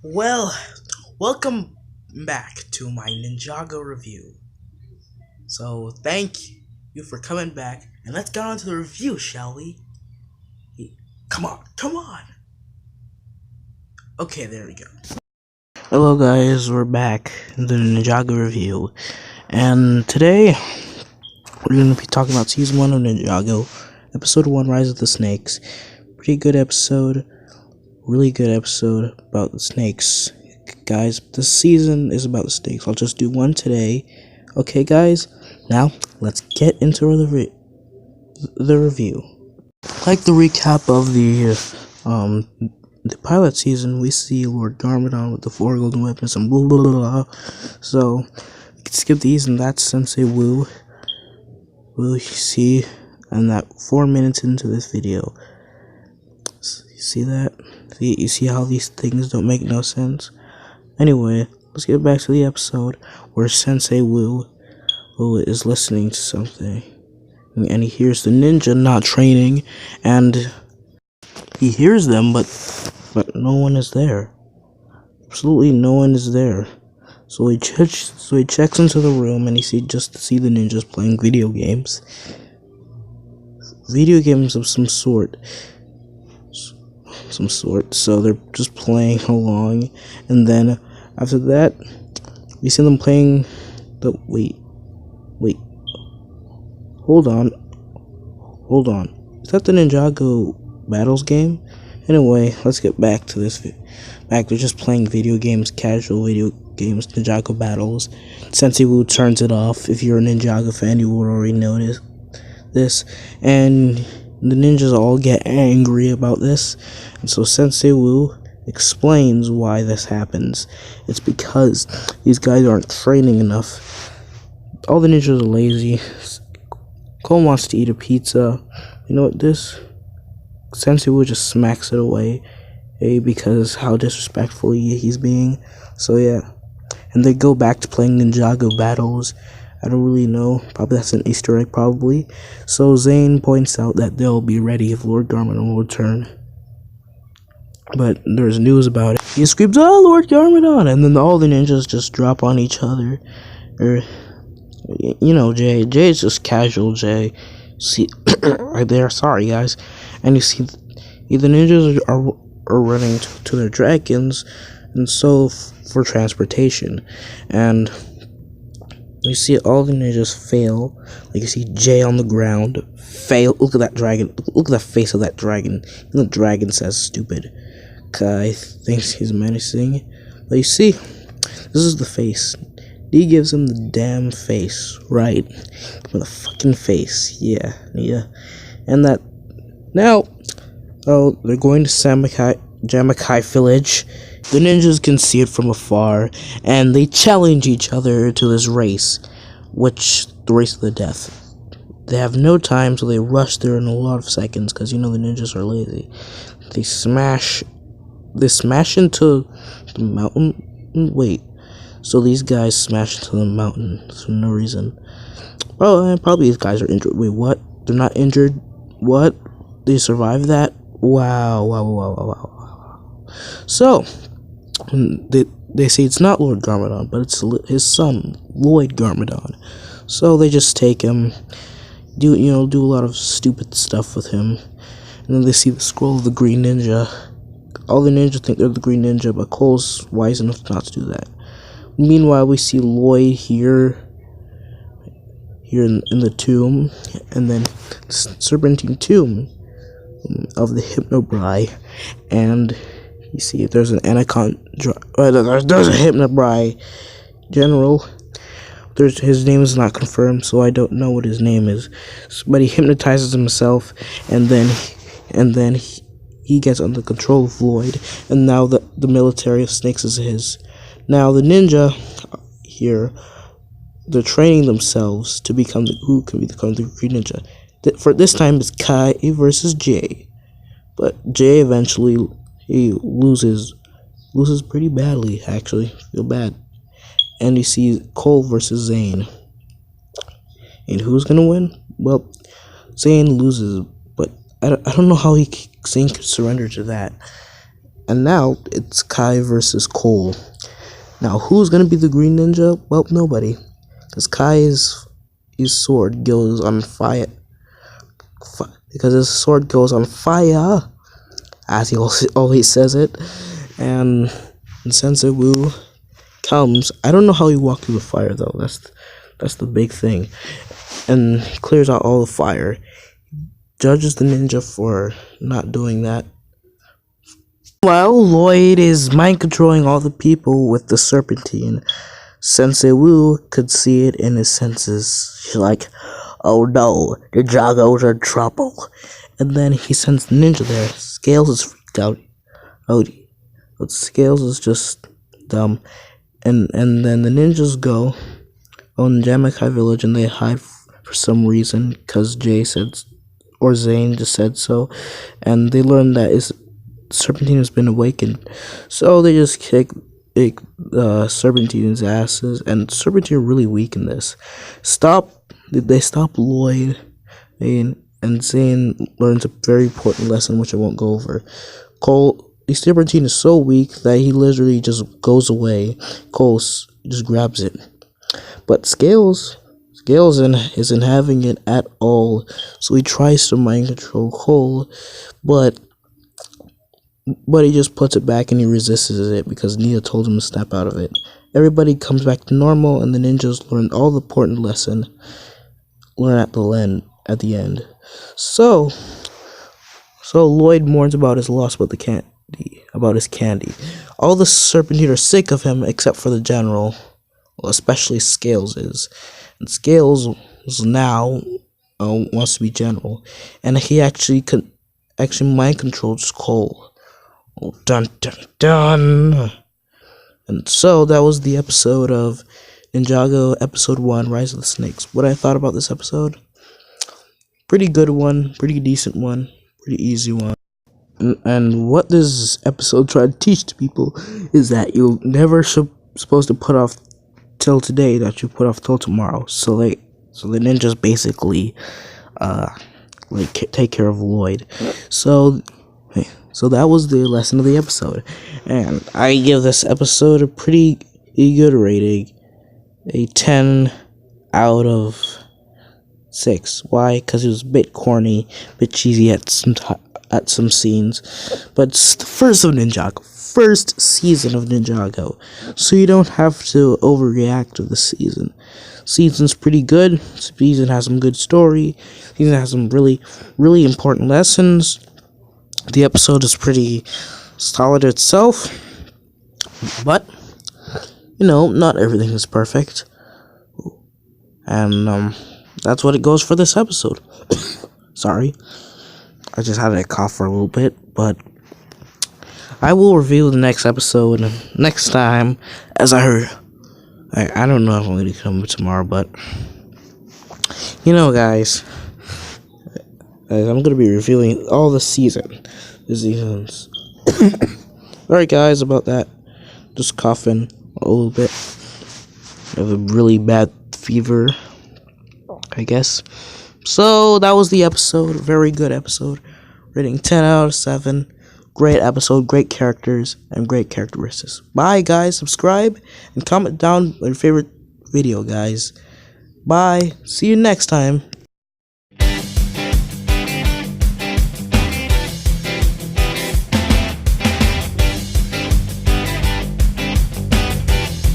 Well, welcome back to my Ninjago review. So, thank you for coming back, and let's get on to the review, shall we? Come on, come on! Okay, there we go. Hello guys, we're back in the Ninjago review, and today we're going to be talking about Season 1 of Ninjago, Episode 1, Rise of the Snakes. Pretty good episode, really good episode about the snakes. Guys, this season is about the snakes. I'll just do one today. Okay, guys? Now, let's get into the review. Like the recap of the pilot season, we see Lord Garmadon with the 4 golden weapons and blah blah blah. So, we can skip these, and that's Sensei Wu. Will you see? And that 4 minutes into this video. You see that? You see how these things don't make no sense? Anyway, let's get back to the episode where Sensei Wu is listening to something, and he hears the ninja not training, and he hears them, but no one is there. Absolutely no one is there. So he checks into the room, and he sees the ninjas playing video games of some sort. So they're just playing along, and then after that, we see them playing the wait. Hold on. Is that the Ninjago Battles game? Anyway, let's get back to this. They're just playing video games, casual video games, Ninjago Battles. Sensei Wu turns it off. If you're a Ninjago fan, you will already notice this. And the ninjas all get angry about this. And so Sensei Wu explains why this happens. It's because these guys aren't training enough. All the ninjas are lazy. Cole wants to eat a pizza. You know what this? Sensei Wu just smacks it away, because how disrespectful he's being. So yeah, and they go back to playing Ninjago Battles. I don't really know. Probably that's an Easter egg, probably. So Zane points out that they'll be ready if Lord Garmadon will return. But there's news about it. He screams, "Oh, Lord Garmadon!" And then all the ninjas just drop on each other. You know, Jay is just casual Jay. See, right there, sorry guys. And you see, the ninjas are running to their dragons, and so for transportation. And you see all the ninjas fail. Like you see Jay on the ground, fail. Look at that dragon. Look at the face of that dragon. And the dragon says stupid. Kai thinks he's menacing. But you see, this is the face. He gives him the damn face, right? With a fucking face, yeah. And that now, they're going to Jamakai village. The ninjas can see it from afar, and they challenge each other to this race, the race of the death. They have no time, so they rush there in a lot of seconds, because the ninjas are lazy. They smash into the mountain. Wait. So these guys smash into the mountain for no reason. Oh, and probably these guys are injured. Wait, what? They're not injured? What? They survived that? Wow. So, they say it's not Lord Garmadon, but it's his son, Lloyd Garmadon. So they just take him, do a lot of stupid stuff with him. And then they see the scroll of the Green Ninja. All the ninjas think they're the Green Ninja, but Cole's wise enough not to do that. Meanwhile, we see Lloyd here in the tomb, and then serpentine tomb of the Hypnobrai, and you see there's an anaconda. There's a Hypnobrai general. His name is not confirmed, so I don't know what his name is. But he hypnotizes himself, and then he gets under control of Lloyd, and now the military of snakes is his. Now the ninja here, they're training themselves to become who can become the Green Ninja. For this time, it's Kai versus Jay, but Jay eventually he loses pretty badly. Actually, feel bad. And you see Cole versus Zane, and who's gonna win? Well, Zane loses, but I don't know how Zane could surrender to that. And now it's Kai versus Cole. Now, who's gonna be the Green Ninja? Well, nobody, because Kai's his sword goes on fire. Because his sword goes on fire, as he always says it. And Sensei Wu comes. I don't know how he walked through the fire though. That's the big thing. And he clears out all the fire. Judges the ninja for not doing that. While Lloyd is mind controlling all the people with the serpentine, Sensei Wu could see it in his senses. She's like, "Oh no, Ninjago's in trouble." And then he sends the ninja there. Scales is freaked out. But Scales is just dumb. And then the ninjas go on Jamakai village and they hide for some reason because Jay said, or Zane just said so. And they learn that Serpentine has been awakened. So they just kick Serpentine's asses. And Serpentine are really weak in this. They stop Lloyd. And Zane learns a very important lesson, which I won't go over. The Serpentine is so weak that he literally just goes away. Cole just grabs it. But Scales isn't having it at all. So he tries to mind control Cole, but he just puts it back and he resists it because Nia told him to snap out of it. Everybody comes back to normal and the ninjas learn all the important lesson. Learn at the end. So Lloyd mourns about his loss about his candy. All the Serpentine are sick of him except for the general. Well, especially Scales is. And Scales now wants to be general. And he actually mind controls Cole. Oh, dun dun dun. And so that was the episode of Ninjago episode 1, Rise of the Snakes. What I thought about this episode? Pretty good one, pretty decent one, pretty easy one. And what this episode tried to teach to people is that you're never supposed to put off till today that you put off till tomorrow. So the ninjas basically take care of Lloyd. So that was the lesson of the episode, and I give this episode a pretty good rating, a 10 out of 6. Why? Because it was a bit corny, a bit cheesy at some scenes, but it's the first season of Ninjago, so you don't have to overreact to the season. Season's pretty good. Season has some good story. Season has some really, really important lessons. The episode is pretty solid itself, but not everything is perfect, and that's what it goes for this episode. Sorry, I just had a cough for a little bit, but I will review the next episode next time. As I heard, I don't know if I'm going to come tomorrow, but guys, I'm going to be reviewing all the seasons. Alright, guys, about that, just coughing a little bit. I have a really bad fever, I guess. So that was the episode. Very good episode. Rating 10 out of 7. Great episode, great characters, and great characteristics. Bye, guys. Subscribe and comment down your favorite video, guys. Bye. See you next time.